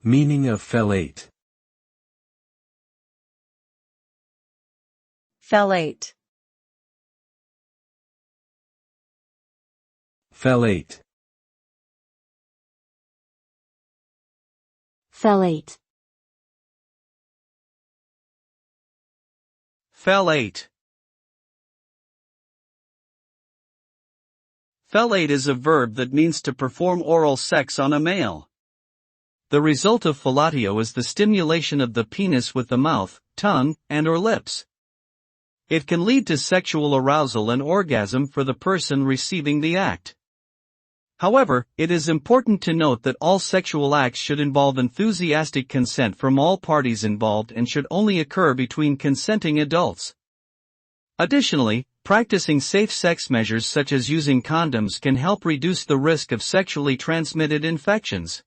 Meaning of fellate. Fellate. Fellate. Fellate. Fellate. Fellate is a verb that means to perform oral sex on a male. The result of fellatio is the stimulation of the penis with the mouth, tongue, and/or lips. It can lead to sexual arousal and orgasm for the person receiving the act. However, it is important to note that all sexual acts should involve enthusiastic consent from all parties involved and should only occur between consenting adults. Additionally, practicing safe sex measures such as using condoms can help reduce the risk of sexually transmitted infections.